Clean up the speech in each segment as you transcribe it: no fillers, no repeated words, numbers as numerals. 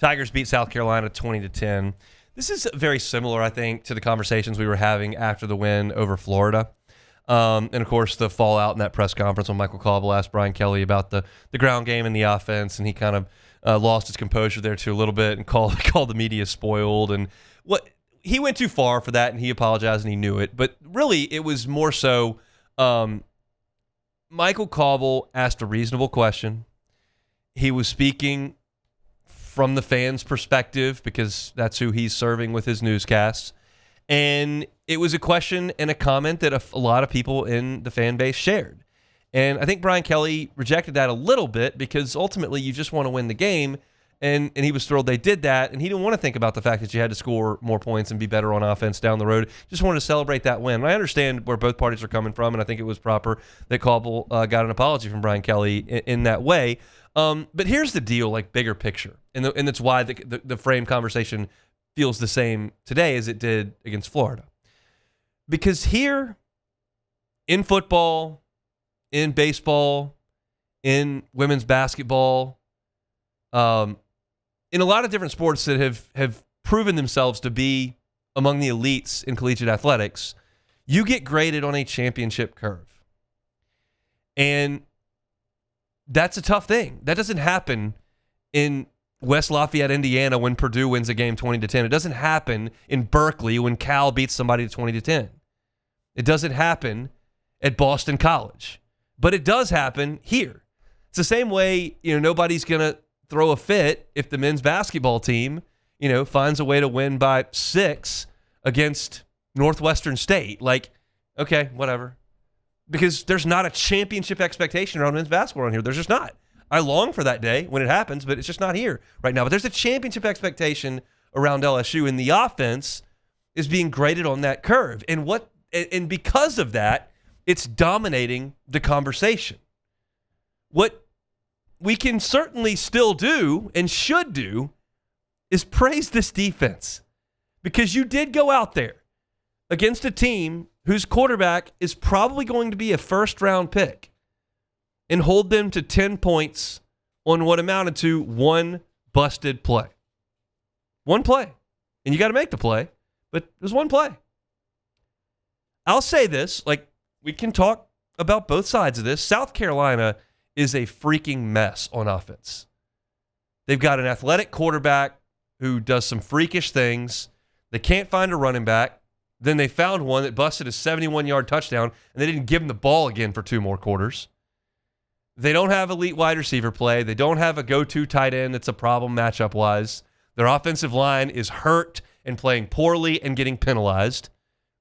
Tigers beat South Carolina 20-10. This is very similar, I think, to the conversations we were having after the win over Florida. And, of course, the fallout in that press conference when Michael Caldwell asked Brian Kelly about the ground game and the offense, and he kind of lost his composure there too a little bit and called the media spoiled. And he went too far for that, and he apologized, and he knew it. But really, it was more so Michael Caldwell asked a reasonable question. He was speaking from the fans' perspective because that's who he's serving with his newscasts. And it was a question and a comment that a lot of people in the fan base shared. And I think Brian Kelly rejected that a little bit because ultimately you just want to win the game. And he was thrilled they did that. And he didn't want to think about the fact that you had to score more points and be better on offense down the road. Just wanted to celebrate that win. And I understand where both parties are coming from, and I think it was proper that Caldwell got an apology from Brian Kelly in that way. But here's the deal, like bigger picture. And that's why the frame conversation feels the same today as it did against Florida. Because here, in football, in baseball, in women's basketball, in a lot of different sports that have proven themselves to be among the elites in collegiate athletics, you get graded on a championship curve. And that's a tough thing. That doesn't happen in West Lafayette, Indiana, when Purdue wins a game 20-10. It doesn't happen in Berkeley when Cal beats somebody 20-10. It doesn't happen at Boston College. But it does happen here. It's the same way, nobody's going to throw a fit if the men's basketball team, finds a way to win by 6 against Northwestern State. Like, okay, whatever. Because there's not a championship expectation around men's basketball around here. There's just not. I long for that day when it happens, but it's just not here right now. But there's a championship expectation around LSU, and the offense is being graded on that curve. And because of that, it's dominating the conversation. What we can certainly still do and should do is praise this defense, because you did go out there against a team whose quarterback is probably going to be a first-round pick and hold them to 10 points on what amounted to one busted play. One play. And you got to make the play, but there's one play. I'll say this, we can talk about both sides of this. South Carolina is a freaking mess on offense. They've got an athletic quarterback who does some freakish things. They can't find a running back. Then they found one that busted a 71-yard touchdown, and they didn't give him the ball again for 2 more quarters. They don't have elite wide receiver play. They don't have a go-to tight end that's a problem matchup-wise. Their offensive line is hurt and playing poorly and getting penalized.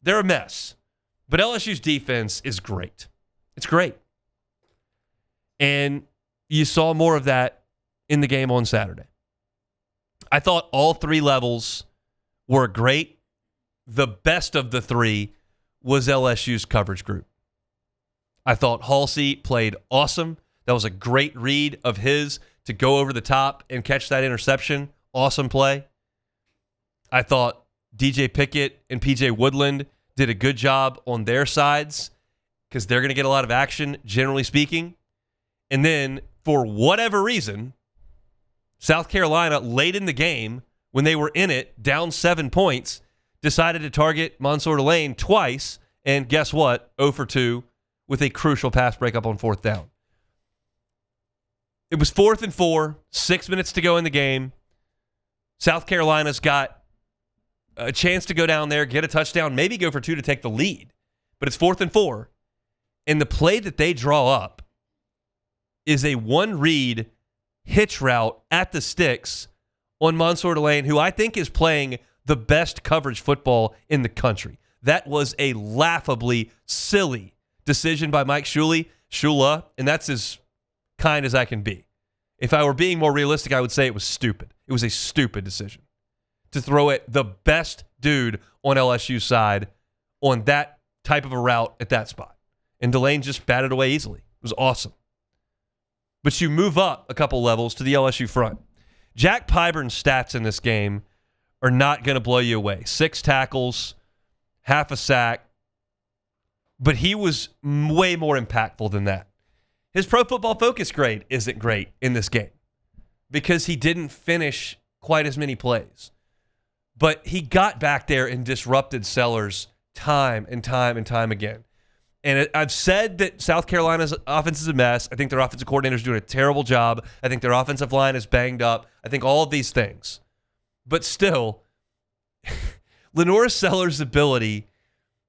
They're a mess. But LSU's defense is great. It's great. And you saw more of that in the game on Saturday. I thought all 3 levels were great. The best of the 3 was LSU's coverage group. I thought Halsey played awesome. That was a great read of his to go over the top and catch that interception. Awesome play. I thought DJ Pickett and PJ Woodland did a good job on their sides because they're going to get a lot of action, generally speaking. And then, for whatever reason, South Carolina, late in the game, when they were in it, down 7 points, decided to target Mansoor Delane twice, and guess what? 0 for 2 with a crucial pass breakup on 4th down. It was 4th and 4, 6 minutes to go in the game. South Carolina's got a chance to go down there, get a touchdown, maybe go for 2 to take the lead. But it's 4th and 4. And the play that they draw up is a one-read hitch route at the sticks on Mansoor Delane, who I think is playing the best coverage football in the country. That was a laughably silly decision by Mike Shula, and that's as kind as I can be. If I were being more realistic, I would say it was stupid. It was a stupid decision to throw at the best dude on LSU's side on that type of a route at that spot. And Delane just batted away easily. It was awesome. But you move up a couple levels to the LSU front. Jack Pyburn's stats in this game are not going to blow you away. 6 tackles, half a sack. But he was way more impactful than that. His Pro Football Focus grade isn't great in this game because he didn't finish quite as many plays. But he got back there and disrupted Sellers time and time and time again. And I've said that South Carolina's offense is a mess. I think their offensive coordinator is doing a terrible job. I think their offensive line is banged up. I think all of these things. But still, Lenora Sellers' ability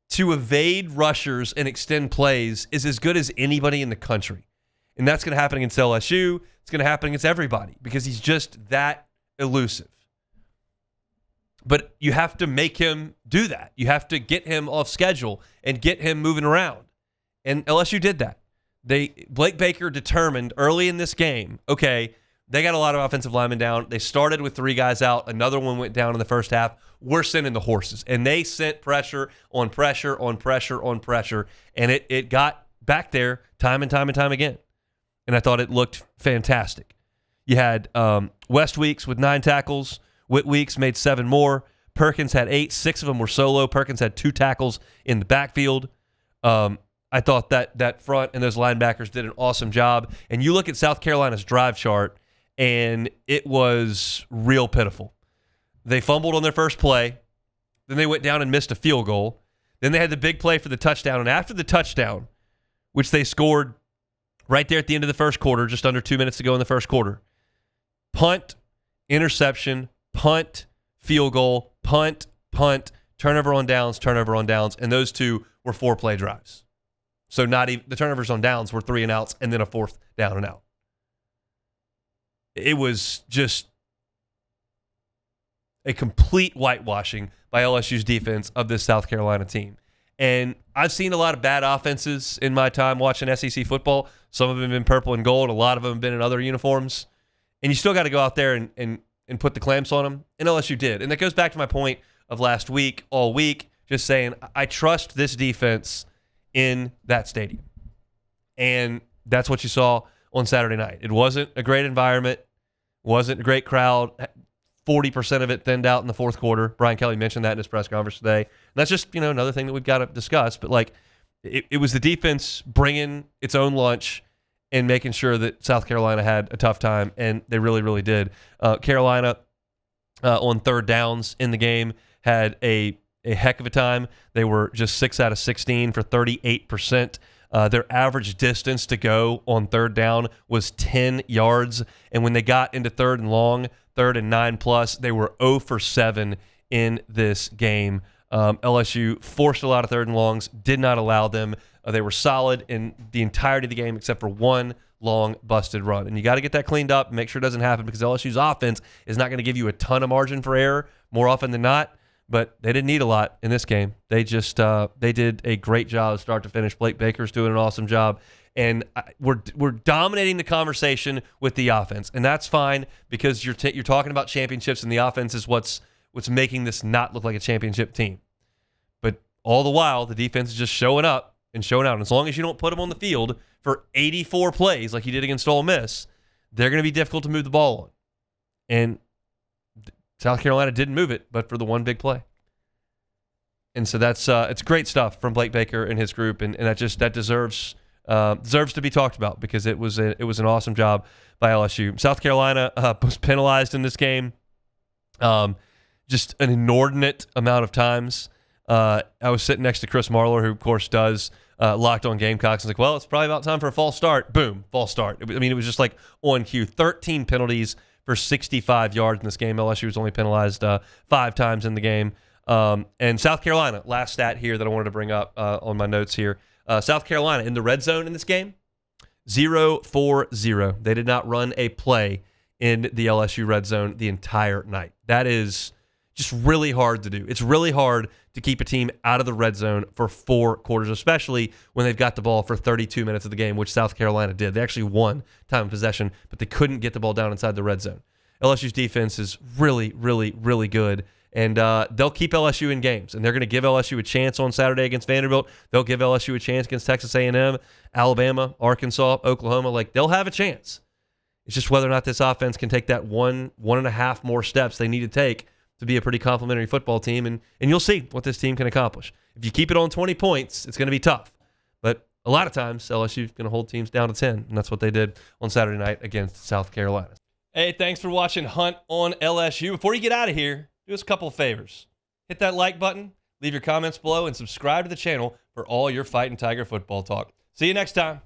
to evade rushers and extend plays is as good as anybody in the country. And that's going to happen against LSU. It's going to happen against everybody because he's just that elusive. But you have to make him do that. You have to get him off schedule and get him moving around. And LSU did that. Blake Baker determined early in this game, okay, they got a lot of offensive linemen down. They started with 3 guys out. Another one went down in the first half. We're sending the horses. And they sent pressure on pressure on pressure on pressure. And it got back there time and time and time again. And I thought it looked fantastic. You had Whit Weeks with 9 tackles. Whit Weeks made 7 more. Perkins had 8. 6 of them were solo. Perkins had 2 tackles in the backfield. I thought that front and those linebackers did an awesome job. And you look at South Carolina's drive chart, and it was real pitiful. They fumbled on their first play. Then they went down and missed a field goal. Then they had the big play for the touchdown. And after the touchdown, which they scored right there at the end of the first quarter, just under 2 minutes to go in the first quarter, punt, interception, punt, field goal, punt, turnover on downs, and those 2 were 4-play drives. So not even the turnovers on downs were 3 and outs and then a 4th down and out. It was just a complete whitewashing by LSU's defense of this South Carolina team. And I've seen a lot of bad offenses in my time watching SEC football. Some of them have been purple and gold. A lot of them have been in other uniforms. And you still got to go out there and put the clamps on them. And LSU did. And that goes back to my point of last week, all week, just saying I trust this defense in that stadium. And that's what you saw on Saturday night. It wasn't a great environment, wasn't a great crowd. 40% of it thinned out in the fourth quarter. Brian Kelly mentioned that in his press conference today. And that's just, another thing that we've got to discuss. But, it was the defense bringing its own lunch and making sure that South Carolina had a tough time, and they really, really did. Carolina, on third downs in the game, had a heck of a time. They were just 6 out of 16 for 38%. Their average distance to go on third down was 10 yards. And when they got into third and long, 3rd and 9+, they were 0 for 7 in this game. LSU forced a lot of third and longs, did not allow them. They were solid in the entirety of the game except for one long busted run. And you got to get that cleaned up and make sure it doesn't happen because LSU's offense is not going to give you a ton of margin for error more often than not. But they didn't need a lot in this game. They just they did a great job start to finish. Blake Baker's doing an awesome job. And we're dominating the conversation with the offense. And that's fine because you're talking about championships and the offense is what's making this not look like a championship team. But all the while, the defense is just showing up and showing out. And as long as you don't put them on the field for 84 plays like you did against Ole Miss, they're going to be difficult to move the ball on. And South Carolina didn't move it, but for the one big play. And so that's it's great stuff from Blake Baker and his group, and that deserves to be talked about because it was an awesome job by LSU. South Carolina was penalized in this game, just an inordinate amount of times. I was sitting next to Chris Marler, who of course does Locked On Gamecocks. I was like, well, it's probably about time for a false start. Boom, false start. It was just like on cue. 13 penalties for 65 yards in this game. LSU was only penalized 5 times in the game. And South Carolina, last stat here that I wanted to bring up on my notes here. South Carolina in the red zone in this game, 0-for-0. They did not run a play in the LSU red zone the entire night. That is just really hard to do. It's really hard to keep a team out of the red zone for 4 quarters, especially when they've got the ball for 32 minutes of the game, which South Carolina did. They actually won time of possession, but they couldn't get the ball down inside the red zone. LSU's defense is really, really, really good. And they'll keep LSU in games, and they're going to give LSU a chance on Saturday against Vanderbilt. They'll give LSU a chance against Texas A&M, Alabama, Arkansas, Oklahoma. They'll have a chance. It's just whether or not this offense can take that one and a half more steps they need to take to be a pretty complimentary football team, and you'll see what this team can accomplish. If you keep it on 20 points, it's going to be tough. But a lot of times, LSU is going to hold teams down to 10, and that's what they did on Saturday night against South Carolina. Hey, thanks for watching Hunt on LSU. Before you get out of here, do us a couple of favors. Hit that like button, leave your comments below, and subscribe to the channel for all your Fighting Tiger football talk. See you next time.